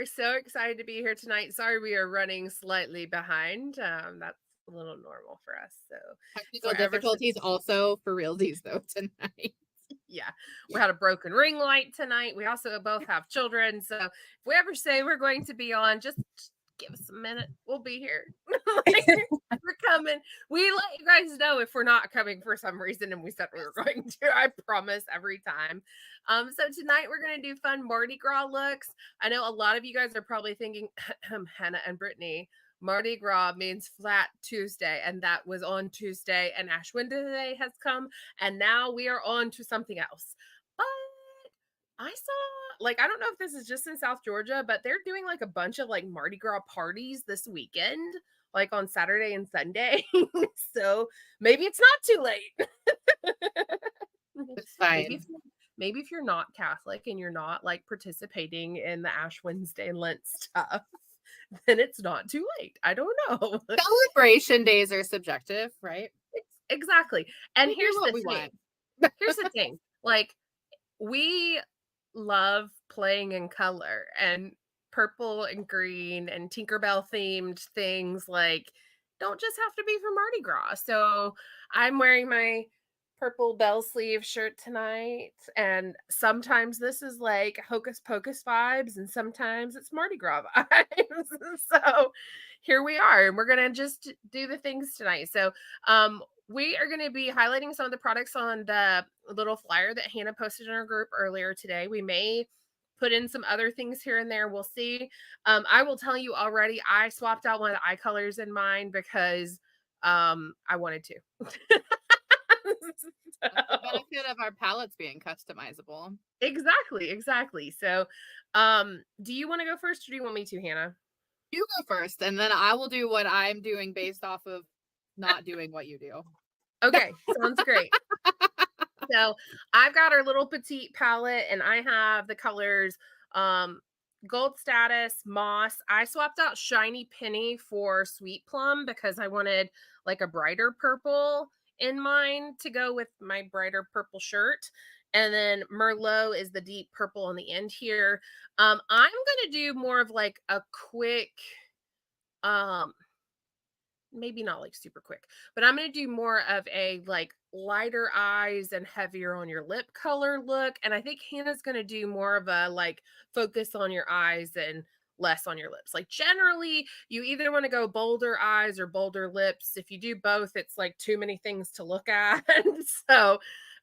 are so excited to be here tonight. Sorry we are running slightly behind. That's a little normal for us. So Technical for ever since, difficulties also for realsies though tonight. yeah, we had a broken ring light tonight. We also both have children. So if we ever say we're going to be on, just give us a minute. We'll be here. Like, we're coming. We let you guys know if we're not coming for some reason, and we said we were going to. I promise every time. So tonight we're gonna do fun Mardi Gras looks. I know a lot of you guys are probably thinking, Hannah and Brittany, Mardi Gras means flat Tuesday, and that was on Tuesday, and Ash Wednesday has come, and now we are on to something else. But I saw, like, I don't know if this is just in South Georgia, but they're doing like a bunch of like Mardi Gras parties this weekend, like on Saturday and Sunday. So maybe it's not too late. It's maybe fine. if maybe if you're not Catholic and you're not like participating in the Ash Wednesday and Lent stuff, then it's not too late. I don't know. Celebration days are subjective, right? Exactly. And We do here's what the we thing. want. Here's the thing. Like, we love playing in color, and purple and green and Tinkerbell themed things like don't just have to be for Mardi Gras. So I'm wearing my purple bell sleeve shirt tonight, and sometimes this is like Hocus Pocus vibes, and sometimes it's Mardi Gras vibes. So here we are, and we're gonna just do the things tonight. So we are going to be highlighting some of the products on the little flyer that Hannah posted in our group earlier today. We may put in some other things here and there. We'll see. I will tell you already, I swapped out one of the eye colors in mine because I wanted to. That's the So, benefit of our palettes being customizable. exactly. So, do you want to go first, or do you want me to, Hannah? You go first, and then I will do what I'm doing based off of not doing what you do. Okay, sounds great. So I've got our little petite palette, and I have the colors um gold status, moss. I swapped out shiny penny for sweet plum because I wanted like a brighter purple in mine to go with my brighter purple shirt. And then Merlot is the deep purple on the end here. I'm gonna do more of like a quick um maybe not like super quick, but I'm going to do more of a like lighter eyes and heavier on your lip color look. And I think Hannah's going to do more of a like focus on your eyes and less on your lips. Like, generally, you either want to go bolder eyes or bolder lips. If you do both, it's like too many things to look at. So,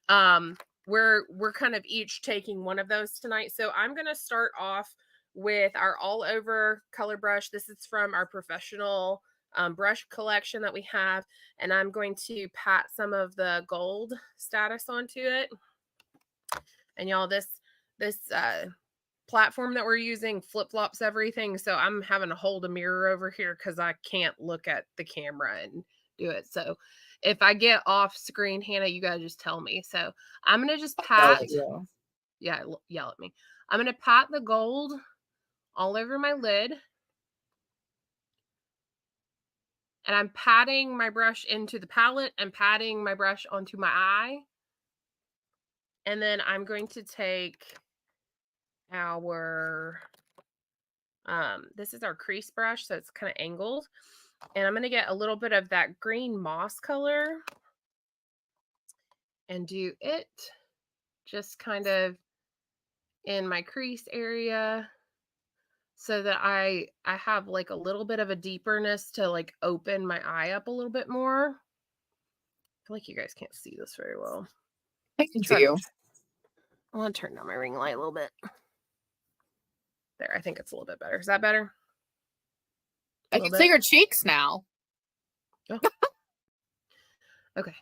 um, we're kind of each taking one of those tonight. So I'm going to start off with our all over color brush. This is from our professional brush collection that we have, and I'm going to pat some of the gold status onto it. And y'all, this platform that we're using flip flops everything, so I'm having to hold a mirror over here because I can't look at the camera and do it. So if I get off screen, Hannah, you gotta just tell me. So I'm gonna just pat. Yeah, yell at me. I'm gonna pat the gold all over my lid. And I'm patting my brush into the palette and patting my brush onto my eye. And then I'm going to take our, this is our crease brush, so it's kind of angled. And I'm going to get a little bit of that green moss color and do it just kind of in my crease area so that I have like a little bit of a deeperness to like open my eye up a little bit more. I feel like you guys can't see this very well. I can Try see to you. I want to turn down my ring light a little bit. There, I think it's a little bit better. Is that better? I can see your cheeks now. Oh. Okay.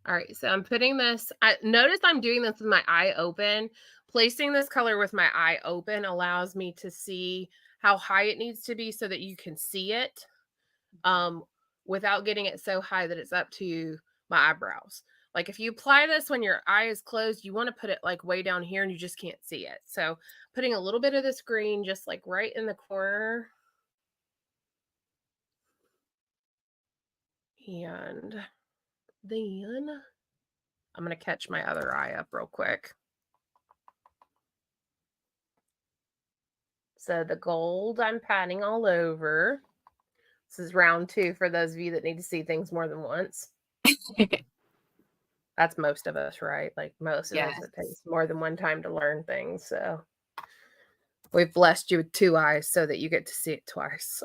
All right. So I'm putting this. Notice I'm doing this with my eye open. Placing this color with my eye open allows me to see how high it needs to be so that you can see it without getting it so high that it's up to my eyebrows. Like, if you apply this when your eye is closed, you want to put it like way down here and you just can't see it. So putting a little bit of this green just like right in the corner. And then I'm going to catch my other eye up real quick. So the gold I'm patting all over. This is round 2 for those of you that need to see things more than once. That's most of us, right? Like, most of us, Yes. it takes more than one time to learn things, so we've blessed you with 2 eyes so that you get to see it twice.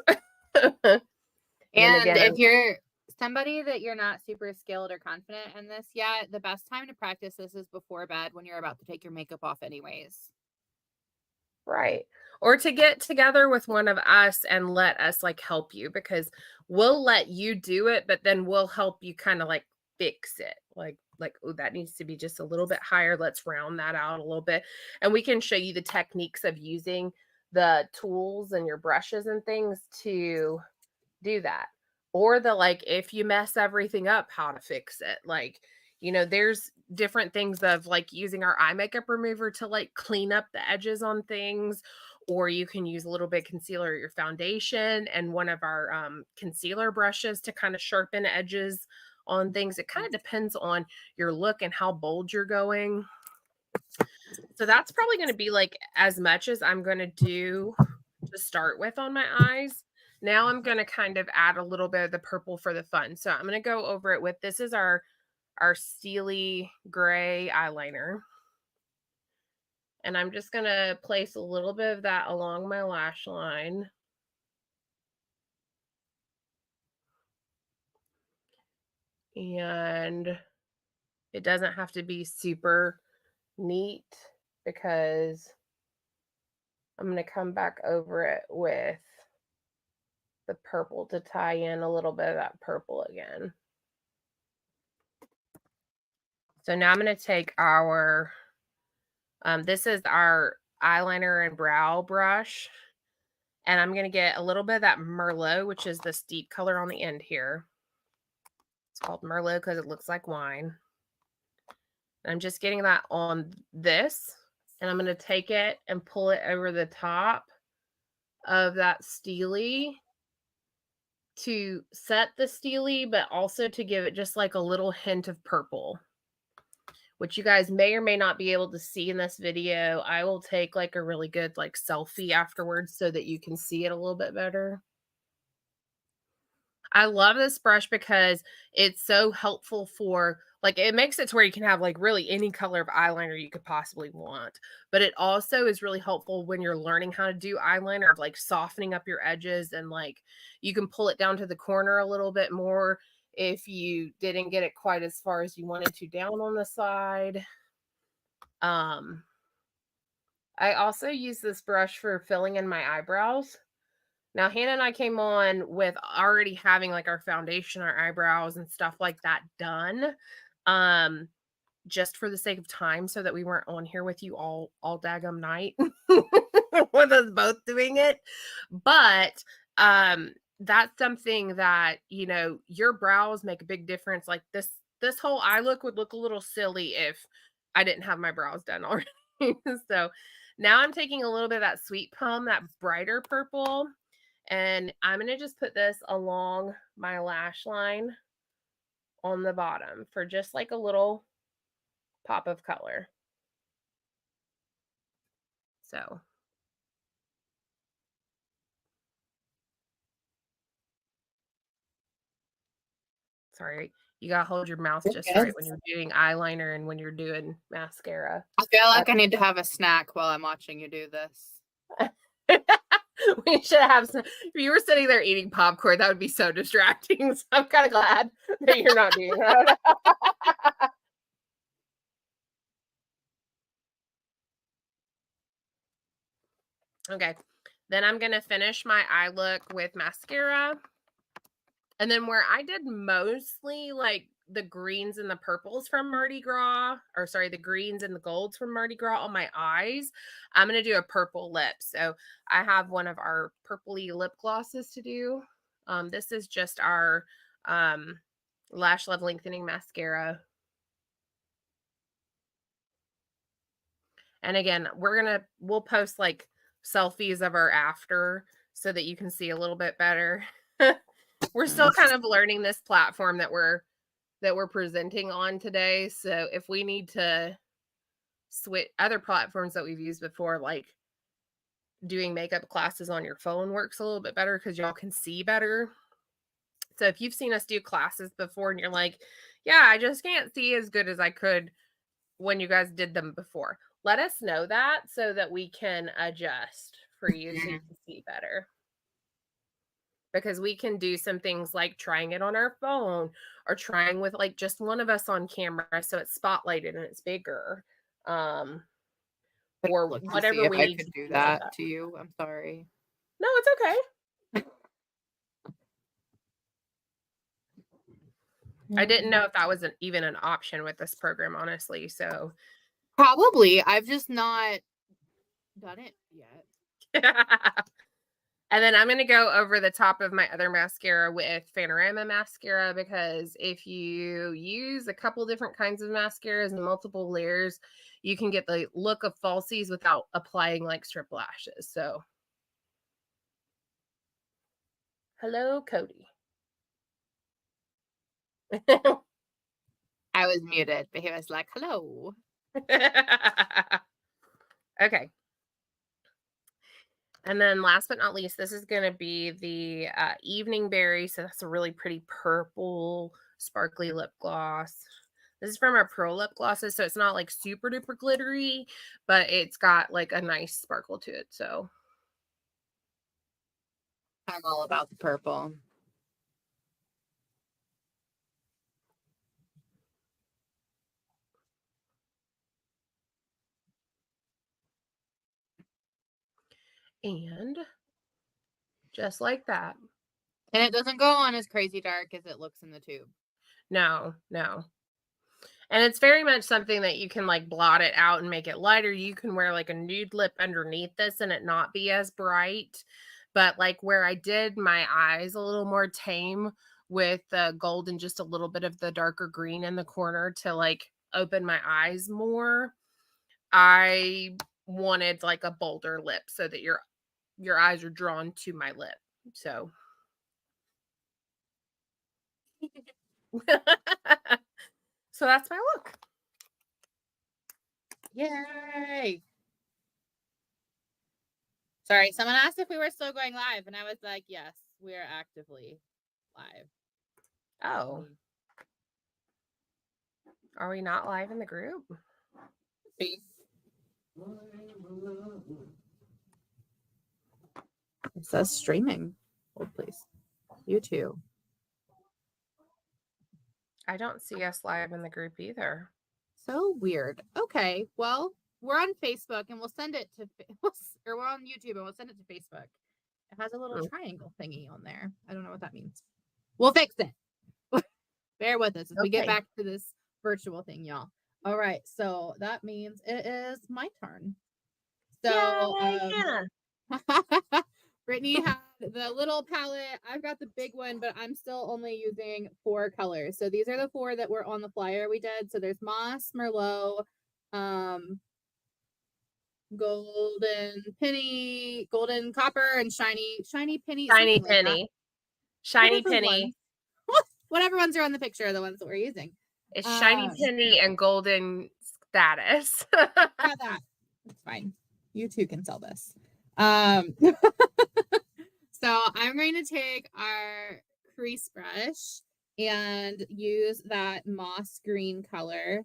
And then And again, if you're somebody that you're not super skilled or confident in this yet, the best time to practice this is before bed when you're about to take your makeup off anyways. right. Or to get together with one of us and let us, like, help you, because we'll let you do it, but then we'll help you kinda, like, fix it. Like, "Ooh, that needs to be just a little bit higher. Let's round that out a little bit." And we can show you the techniques of using the tools and your brushes and things to do that. Or the, like, if you mess everything up, how to fix it. Like, there's different things of, like, using our eye makeup remover to, like, clean up the edges on things, or you can use a little bit of concealer or your foundation and one of our concealer brushes to kind of sharpen edges on things. It kind of depends on your look and how bold you're going. So that's probably going to be like as much as I'm going to do to start with on my eyes. Now I'm going to kind of add a little bit of the purple for the fun. So I'm going to go over it with, this is our steely gray eyeliner. And I'm just going to place a little bit of that along my lash line. And it doesn't have to be super neat because I'm going to come back over it with the purple to tie in a little bit of that purple again. So now I'm going to take our, this is our eyeliner and brow brush. And I'm going to get a little bit of that Merlot, which is this deep color on the end here. It's called Merlot because it looks like wine. And I'm just getting that on this. And I'm going to take it and pull it over the top of that steely to set the steely, but also to give it just like a little hint of purple, which you guys may or may not be able to see in this video. I will take like a really good like selfie afterwards so that you can see it a little bit better. I love this brush because it's so helpful for, like, it makes it to where you can have like really any color of eyeliner you could possibly want. But it also is really helpful when you're learning how to do eyeliner, of like softening up your edges, and like you can pull it down to the corner a little bit more if you didn't get it quite as far as you wanted to down on the side. Um I also use this brush for filling in my eyebrows. Now, Hannah and I came on with already having like our foundation, our eyebrows, and stuff like that done, um, just for the sake of time, so that we weren't on here with you all daggum night with us both doing it. But that's something that, your brows make a big difference. Like this whole eye look would look a little silly if I didn't have my brows done already. So now I'm taking a little bit of that sweet plum, that brighter purple, and I'm going to just put this along my lash line on the bottom for just like a little pop of color. So, sorry, you got to hold your mouth You're just right good. when you're doing eyeliner and when you're doing mascara. I feel like I That's need to have a snack while I'm watching you do this. we should have some. If you were sitting there eating popcorn, that would be so distracting. So I'm kind of glad that you're not doing that. Okay. Then I'm going to finish my eye look with mascara. And then where I did mostly like the greens and the purples from Mardi Gras, or sorry, the greens and the golds from Mardi Gras on my eyes, I'm going to do a purple lip. So I have one of our purpley lip glosses to do. This is just our lash love lengthening mascara. And again, we'll post like selfies of our after so that you can see a little bit better. We're still kind of learning this platform that we're presenting on today. So if we need to switch other platforms that we've used before, like doing makeup classes on your phone works a little bit better because y'all can see better. So if you've seen us do classes before and you're like, yeah, I just can't see as good as I could when you guys did them before, let us know that so that we can adjust for you so you Mhm. can see better. Because we can do some things like trying it on our phone or trying with like just one of us on camera so it's spotlighted and it's bigger. Um, Couldn't or look to see whatever if we I need to could do do like that that. to you. I'm sorry. No, it's okay. I didn't Mm. know if that was even an option with this program, honestly. So, Probably. I've just not done it yet. and then I'm going to go over the top of my other mascara with Panorama mascara because if you use a couple different kinds of mascaras and multiple layers, you can get the look of falsies without applying like strip lashes. So, hello, Cody. I was muted, but he was like, hello. Okay. And then last but not least, this is going to be the Evening Berry. So that's a really pretty purple, sparkly lip gloss. This is from our Pro lip glosses. So it's not like super duper glittery, but it's got like a nice sparkle to it. So, I'm all about the purple. and just like that. And it doesn't go on as crazy dark as it looks in the tube. No, no. And it's very much something that you can like blot it out and make it lighter. You can wear like a nude lip underneath this and it not be as bright. But like where I did my eyes a little more tame with the gold and just a little bit of the darker green in the corner to like open my eyes more, I wanted like a bolder lip so that your eyes are drawn to my lip. So so that's my look. Yay. Sorry, someone asked if we were still going live, and I was like, yes, we are actively live. Oh, are we not live in the group? See? It says streaming. Hold, please. YouTube. I don't see us live in the group either. So weird. Okay, well, we're on Facebook and we'll send it to, or we're on YouTube and we'll send it to Facebook. It has a little Mm, triangle thingy on there. I don't know what that means. We'll fix it. Bear with us as we get okay. back to this virtual thing, y'all. All right, so that means it is my turn. So, Yay, Hannah. Brittany had the little palette. I've got the big one, but I'm still only using 4 colors. So these are the 4 that were on the flyer we did. So there's Moss, Merlot, um, Golden Penny, Golden Copper, and Shiny Penny, Shiny something like that. penny. Shiny Whatever penny. ones, whatever ones are on the picture are the ones that we're using. It's shiny Um, penny and golden status. yeah, that. It's fine. You too can sell this. Um, so I'm going to take our crease brush and use that moss green color.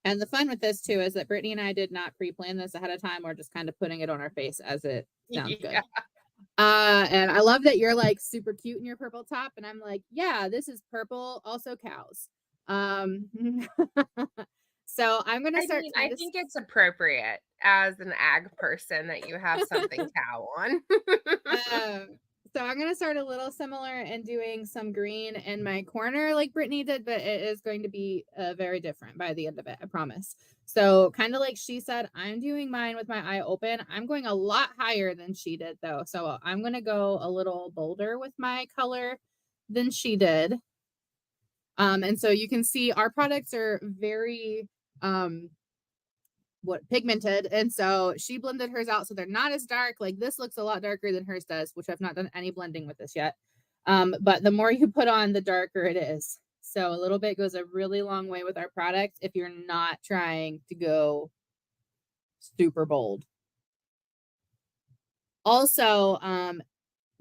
And the fun with this too is that Brittany and I did not pre-plan this ahead of time. We're just kind of putting it on our face as it sounds good. Yeah. And I love that you're like super cute in your purple top, and I'm like, yeah, this is purple, also cows. Um, so I'm gonna I start mean, kind I of think it's appropriate as an ag person that you have something cow on. Um, so I'm gonna start a little similar and doing some green in my corner like Brittany did, but it is going to be very different by the end of it, I promise. So kind of like she said, I'm doing mine with my eye open. I'm going a lot higher than she did though. So I'm gonna go a little bolder with my color than she did. And so you can see our products are very pigmented, and so she blended hers out so they're not as dark. Like this looks a lot darker than hers does, which I've not done any blending with this yet. But the more you put on, the darker it is. So a little bit goes a really long way with our product if you're not trying to go super bold. Also,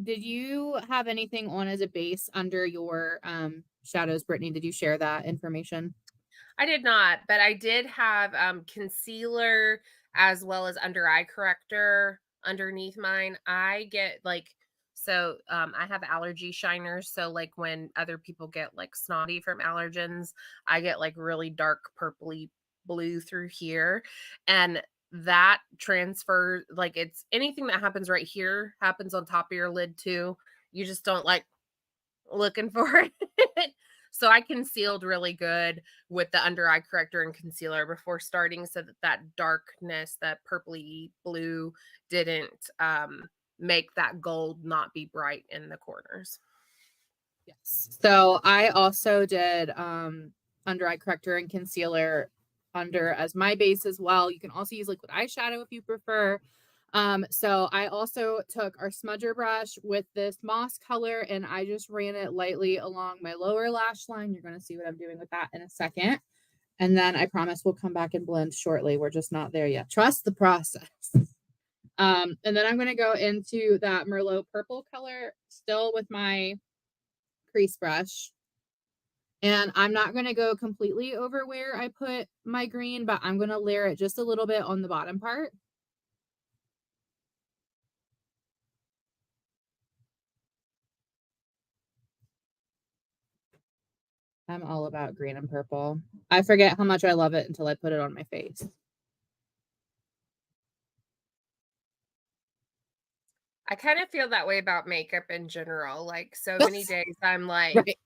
did you have anything on as a base under your shadows, Brittany? Did you share that information? I did not, but I did have, concealer as well as under eye corrector underneath mine. I get, like I have allergy shiners, so, like, when other people get, like, snotty from allergens, I get, like, really dark purpley blue through here, and that transfer like, it's anything that happens right here happens on top of your lid too. You just don't, like, looking for it. So I concealed really good with the under eye corrector and concealer before starting so that that darkness, that purpley blue didn't make that gold not be bright in the corners. Yes. So I also did under eye corrector and concealer under as my base as well. You can also use liquid eyeshadow if you prefer. So I also took our smudger brush with this moss color and I just ran it lightly along my lower lash line. You're going to see what I'm doing with that in a second. And then I promise we'll come back and blend shortly. We're just not there yet. Trust the process. And then I'm going to go into that Merlot purple color still with my crease brush. And I'm not going to go completely over where I put my green, but I'm going to layer it just a little bit on the bottom part. I'm all about green and purple. I forget how much I love it until I put it on my face. I kind of feel that way about makeup in general. Like so many days Right.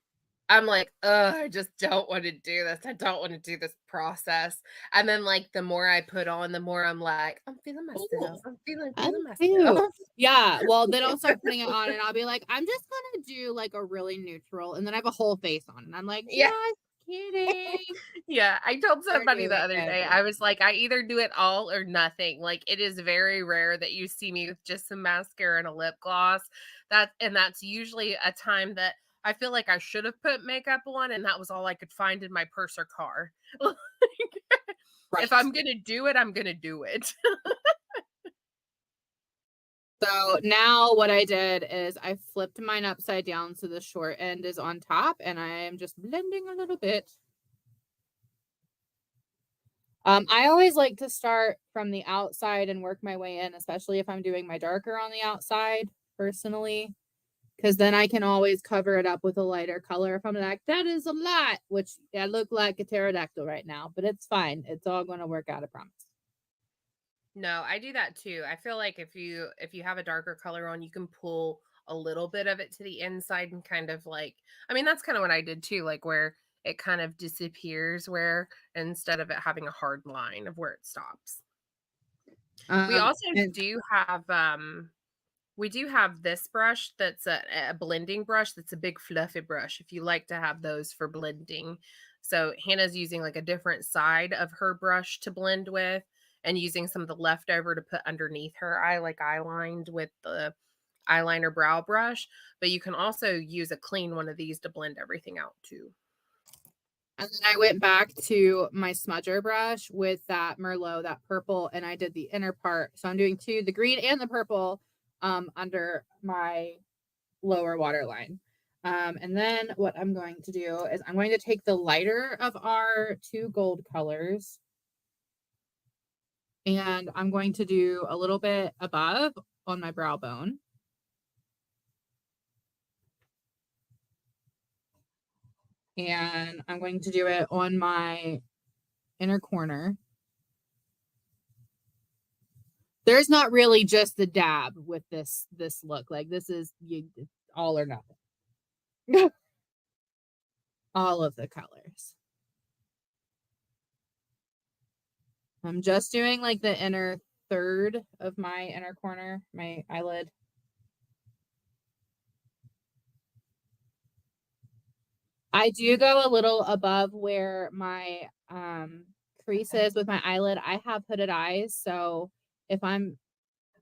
I'm like, "Ugh, I just don't wanna do this. I don't wanna do this process." And then, like, the more I put on, the more I'm like, "I'm feeling Oh, myself. I'm feeling I feeling do. myself." Yeah. Well, then I'll start putting it on and I'll be like, I'm just going to do like a really neutral. And then I have a whole face on. And I'm like, Yeah. just kidding. Yeah, I told You're somebody the doing other it. day, I was like, "I either do it all or nothing." Like, it is very rare that you see me with just some mascara and a lip gloss. That's usually a time that I feel like I should have put makeup on, and that was all I could find in my purse or car. Like, if Right. I'm gonna do it, I'm gonna do it. So now what I did is I flipped mine upside down so the short end is on top and I am just blending a little bit. I always like to start from the outside and work my way in, especially if I'm doing my darker on the outside personally, because then I can always cover it up with a lighter color if I'm like, that is a lot, which I look like a pterodactyl right now, but it's fine. It's all going to work out, I promise. No, I do that too. I feel like if you have a darker color on, you can pull a little bit of it to the inside and kind of like I mean, that's kind of what I did too, like where it kind of disappears where instead of it having a hard line of where it stops. We also And do have we do have this brush that's a blending brush that's a big fluffy brush if you like to have those for blending. So Hannah's using like a different side of her brush to blend with and using some of the leftover to put underneath her eye, like I lined with the eyeliner brow brush. But you can also use a clean one of these to blend everything out too. And then I went back to my smudger brush with that Merlot, that purple, and I did the inner part. So I'm doing two, the green and the purple, under my lower waterline. And then what I'm going to do is I'm going to take the lighter of our two gold colors and I'm going to do a little bit above on my brow bone. And I'm going to do it on my inner corner. There's not really just the dab with this look. Like this is all or nothing. All of the colors. I'm just doing like the inner third of my inner corner, my eyelid. I do go a little above where my crease is with my eyelid. I have hooded eyes, so if I'm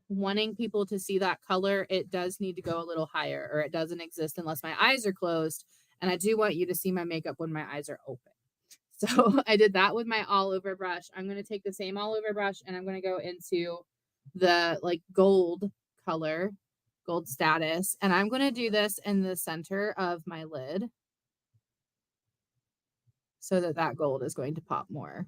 wanting people to see that color, it does need to go a little higher or it doesn't exist unless my eyes are closed. And I do want you to see my makeup when my eyes are open. So I did that with my all over brush. I'm going to take the same all over brush and I'm going to go into the like gold color, Gold Status, and I'm going to do this in the center of my lid so that that gold is going to pop more.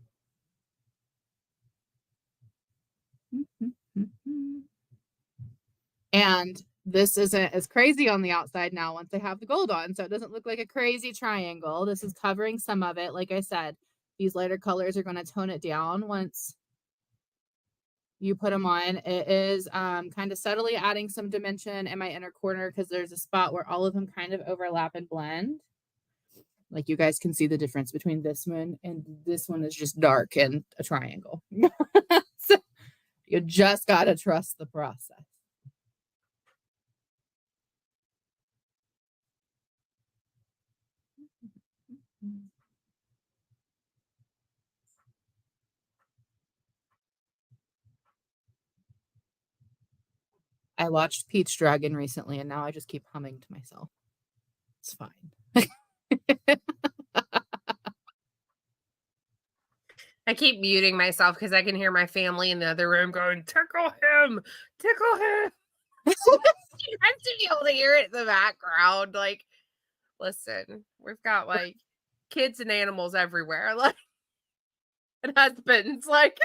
And this isn't as crazy on the outside now once I have the gold on, so it doesn't look like a crazy triangle. This is covering some of it. Like I said, these lighter colors are going to tone it down once you put them on. It is kind of subtly adding some dimension in my inner corner because there's a spot where all of them kind of overlap and blend. Like you guys can see the difference between this one and this one is just dark and a triangle. So you just got to trust the process. I watched Peach Dragon recently and now I just keep humming to myself. It's fine. I keep muting myself because I can hear my family in the other room going, tickle him, tickle him. You have to be able to hear it in the background. Like, listen, we've got like kids and animals everywhere. Like, and husbands. Like,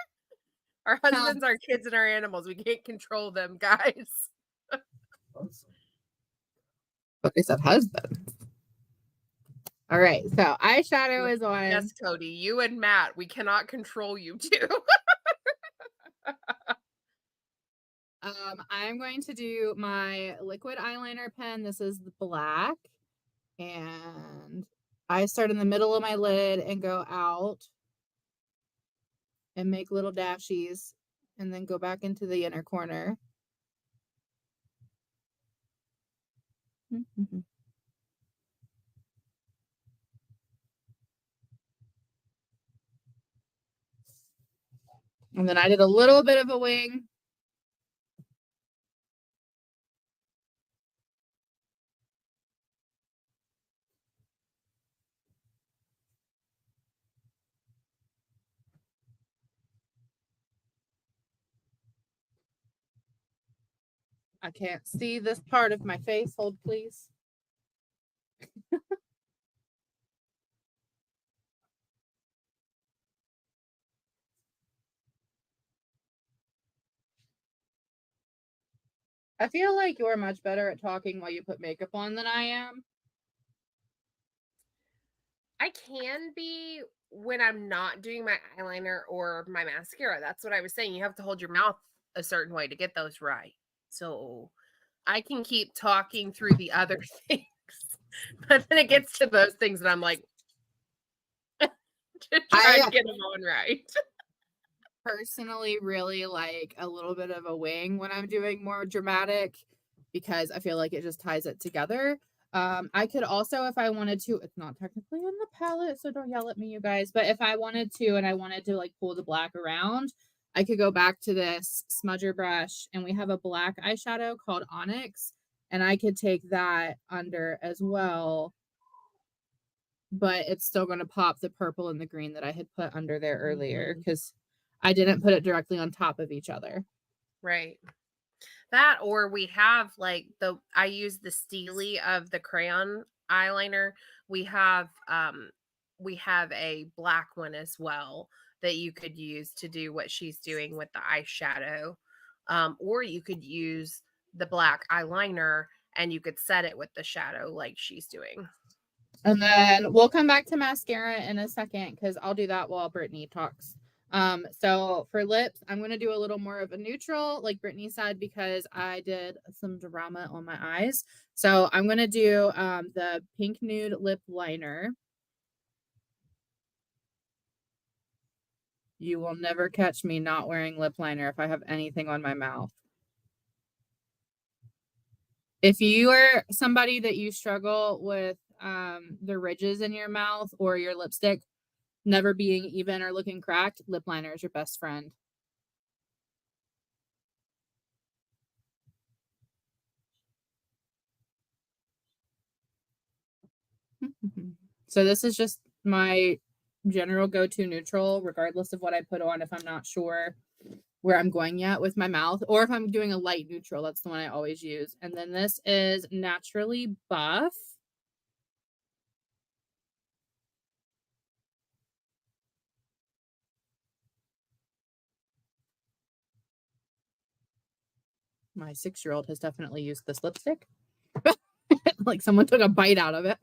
our husbands, our kids, and our animals. We can't control them, guys. But I said husband. All right, so eyeshadow is on. Yes, Cody, you and Matt, we cannot control you two. I'm going to do my liquid eyeliner pen. This is the black. And I start in the middle of my lid and go out and make little dashies and then go back into the inner corner. And then I did a little bit of a wing. I can't see this part of my face. Hold, please. I feel like you're much better at talking while you put makeup on than I am. I can be when I'm not doing my eyeliner or my mascara. That's what I was saying. You have to hold your mouth a certain way to get those right. So I can keep talking through the other things. But then it gets to those things that I'm like, to try to get them on right. Personally really like a little bit of a wing when I'm doing more dramatic because I feel like it just ties it together. I could also, if I wanted to, it's not technically in the palette, so don't yell at me, you guys. But if I wanted to and I wanted to like pull the black around, I could go back to this smudger brush and we have a black eyeshadow called Onyx and I could take that under as well. But it's still going to pop the purple and the green that I had put under there earlier because I didn't put it directly on top of each other. Right. That or we have like I use the Steely of the crayon eyeliner. We have a black one as well that you could use to do what she's doing with the eyeshadow. Or you could use the black eyeliner and you could set it with the shadow like she's doing. And then we'll come back to mascara in a second because I'll do that while Brittany talks. So for lips, I'm going to do a little more of a neutral, like Brittany said, because I did some drama on my eyes. So I'm going to do the pink nude lip liner. You will never catch me not wearing lip liner if I have anything on my mouth. If you are somebody that you struggle with the ridges in your mouth or your lipstick never being even or looking cracked, lip liner is your best friend. So this is just my general go-to neutral, regardless of what I put on if I'm not sure where I'm going yet with my mouth, or if I'm doing a light neutral, that's the one I always use. And then this is Naturally Buff. My 6-year-old has definitely used this lipstick. Like someone took a bite out of it.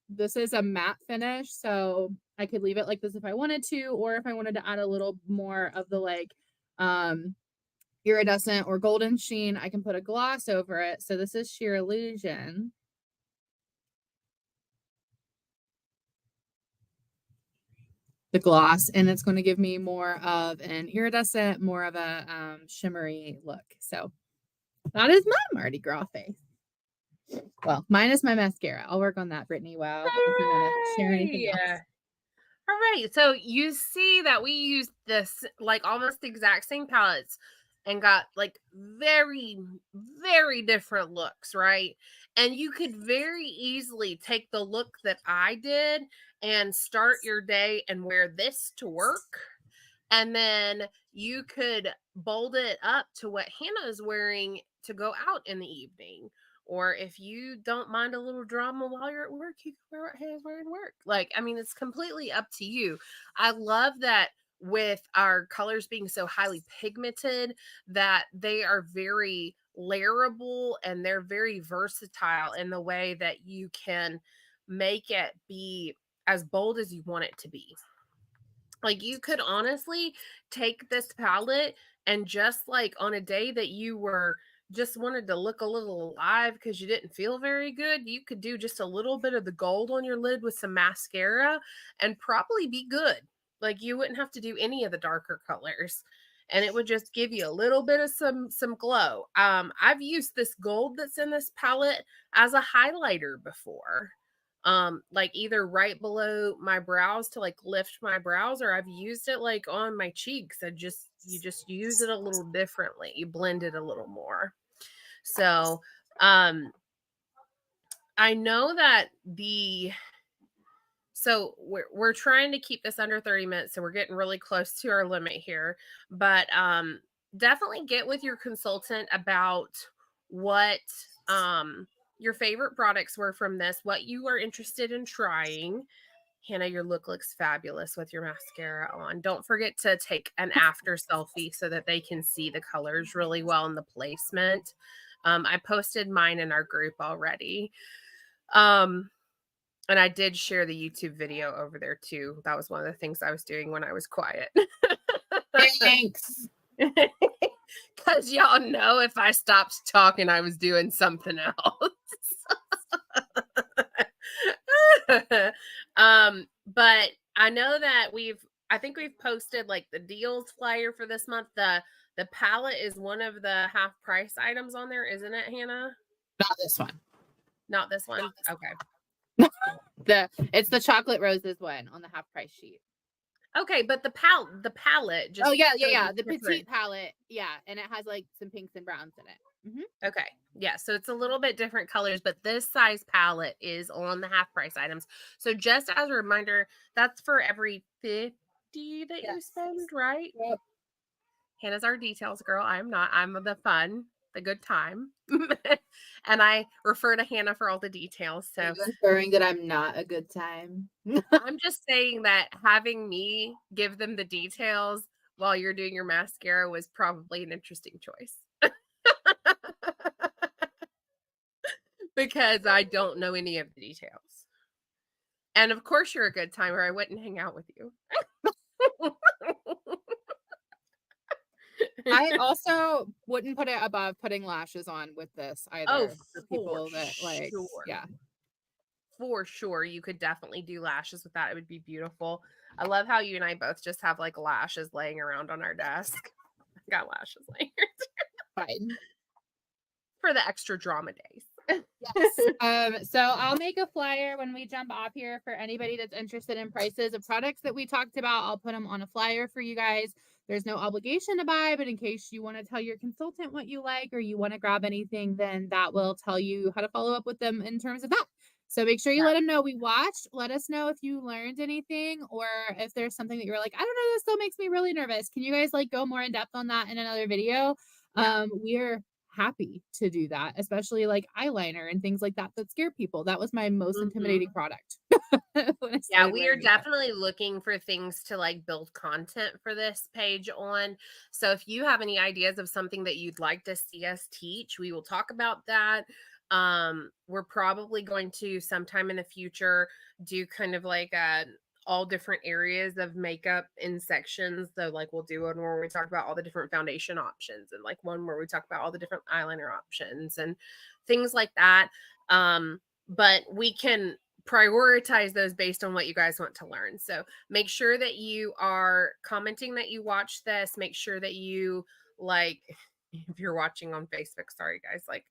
This is a matte finish, so I could leave it like this if I wanted to, or if I wanted to add a little more of the like iridescent or golden sheen, I can put a gloss over it. So this is Sheer Illusion. The gloss, and it's going to give me more of an iridescent, more of a shimmery look. So that is my Mardi Gras face. Well, mine is my mascara. I'll work on that, Brittany. Wow. If you want to share anything Hooray! else. All right. So you see that we used this like almost the exact same palettes and got like very, very different looks, right? And you could very easily take the look that I did and start your day and wear this to work. And then you could bold it up to what Hannah is wearing to go out in the evening. Or if you don't mind a little drama while you're at work, you can wear what Hannah's wearing to work. Like, I mean, it's completely up to you. I love that with our colors being so highly pigmented, that they are very layerable and they're very versatile in the way that you can make it be as bold as you want it to be. Like, you could honestly take this palette and just, like, on a day that you were just wanted to look a little alive because you didn't feel very good, you could do just a little bit of the gold on your lid with some mascara and probably be good. Like, you wouldn't have to do any of the darker colors, and it would just give you a little bit of some glow. I've used this gold that's in this palette as a highlighter before, like either right below my brows to like lift my brows, or I've used it like on my cheeks. You just use it a little differently, you blend it a little more. So um I know that the so we're trying to keep this under 30 minutes, so we're getting really close to our limit here. But definitely get with your consultant about what your favorite products were from this, what you are interested in trying. Hannah, your look looks fabulous with your mascara on. Don't forget to take an after selfie so that they can see the colors really well in the placement. I posted mine in our group already. Um, and I did share the YouTube video over there too. That was one of the things I was doing when I was quiet. Thanks. Because y'all know if I stopped talking, I was doing something else. But I know that I think we've posted like the deals flyer for this month. The palette is one of the half price items on there, isn't it, Hannah? Not this one. Not this one. Okay. It's the chocolate roses one on the half price sheet. Okay, but the palette Oh just yeah, yeah, shows yeah. a The different. petite palette, yeah, and it has like some pinks and browns in it. Okay. Yeah, so it's a little bit different colors, but this size palette is on the half price items. So just as a reminder, that's for every 50 that you Yes. spend, right? Yep. Hannah's our details girl. I'm not. I'm the fun, the good time. And I refer to Hannah for all the details. Are So you inferring that I'm not a good time? I'm just saying that having me give them the details while you're doing your mascara was probably an interesting choice. Because I don't know any of the details. And of course, you're a good timer. I wouldn't hang out with you. I also wouldn't put it above putting lashes on with this Oh, either for for people that like, sure. yeah. For sure. You could definitely do lashes with that. It would be beautiful. I love how you and I both just have like lashes laying around on our desk. I got lashes laying Fine. for the extra drama days. Yes. So I'll make a flyer when we jump off here for anybody that's interested in prices of products that we talked about. I'll put them on a flyer for you guys. There's no obligation to buy, but in case you want to tell your consultant what you like or you want to grab anything, then that will tell you how to follow up with them in terms of that. So make sure you Yeah. let them know we watched. Let us know if you learned anything or if there's something that you're like, I don't know, this still makes me really nervous. Can you guys like go more in depth on that in another video? Yeah. We're happy to do that, especially like eyeliner and things like that that scare people. That was my most Mhm. intimidating product when I Yeah, started we are wearing makeup. definitely looking for things to like build content for this page on. So if you have any ideas of something that you'd like to see us teach, we will talk about that. We're probably going to sometime in the future do kind of like all different areas of makeup in sections. So like we'll do one where we talk about all the different foundation options and like one where we talk about all the different eyeliner options and things like that. But we can prioritize those based on what you guys want to learn. So make sure that you are commenting that you watch this. Make sure that you like, if you're watching on Facebook, sorry guys, like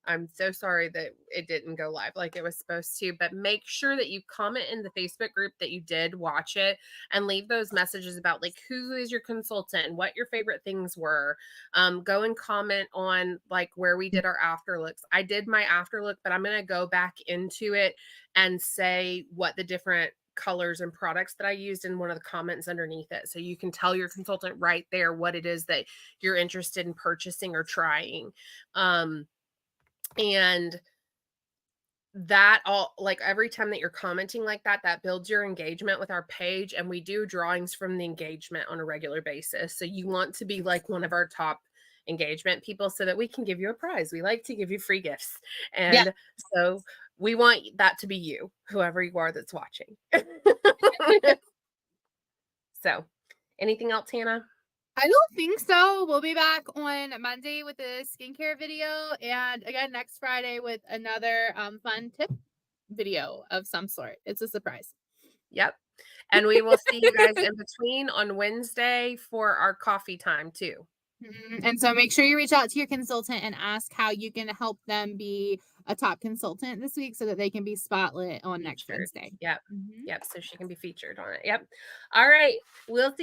I'm so sorry that it didn't go live like it was supposed to, but make sure that you comment in the Facebook group that you did watch it and leave those messages about like who is your consultant and what your favorite things were. Go and comment on like where we did our after looks. I did my after look, but I'm going to go back into it and say what the different colors and products that I used in one of the comments underneath it. So you can tell your consultant right there what it is that you're interested in purchasing or trying. And that all like every time that you're commenting like that, that builds your engagement with our page. And we do drawings from the engagement on a regular basis. So you want to be like one of our top engagement people so that we can give you a prize. We like to give you free gifts. Yeah. And so we want that to be you, whoever you are that's watching. So anything else, Hannah? I don't think so. We'll be back on Monday with a skincare video and again next Friday with another fun tip video of some sort. It's a surprise. Yep. And we will see you guys in between on Wednesday for our coffee time too. And so make sure you reach out to your consultant and ask how you can help them be a top consultant this week so that they can be spotlit on next Featured. Wednesday. Yep. Mhm. Yep. So she can be featured on it. Yep. All right. We'll see